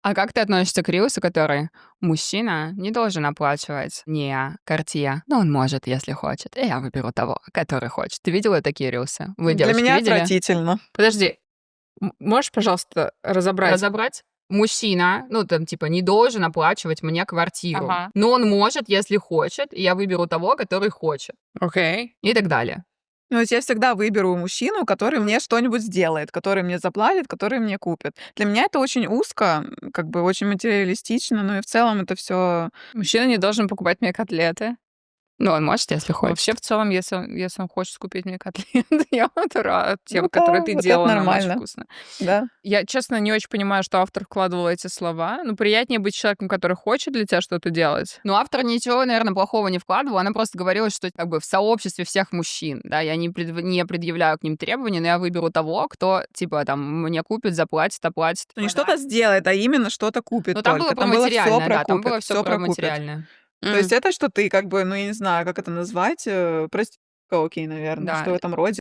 А как ты относишься к рилсу, который мужчина не должен оплачивать не Cartier, но он может, если хочет, и я выберу того, который хочет. Ты видела такие рилсы? Вы, Для девочки, меня видели? отвратительно. Подожди, можешь, пожалуйста, разобрать? Разобрать? Мужчина, ну, там, типа, не должен оплачивать мне квартиру. Ага. Но он может, если хочет, и я выберу того, который хочет. Окей. И так далее. Ну, то есть я всегда выберу мужчину, который мне что-нибудь сделает, который мне заплатит, который мне купит. Для меня это очень узко, как бы очень материалистично, но и в целом это все. Мужчина не должен покупать мне котлеты. Ну, он может, если хочет. Вообще, в целом, если он хочет купить мне котлеты, я вот рада. Те, Ну которые да, ты вот это делала, нам очень нормально. вкусно. Да. Я, честно, не очень понимаю, что автор вкладывал эти слова. Ну, приятнее быть человеком, который хочет для тебя что-то делать. Ну, автор ничего, наверное, плохого не вкладывал. Она просто говорила, что как бы в сообществе всех мужчин, да, я не предъявляю к ним требований, но я выберу того, кто, типа, там, мне купит, заплатит, оплатит. Ну, не что-то сделает, а именно что-то купит Ну, там только. было про Там было все материальное, про да, там было купит, все все про про купит. материальное. То есть это, что ты как бы, ну, я не знаю, как это назвать, проститутка, окей, наверное, Да. что в этом роде.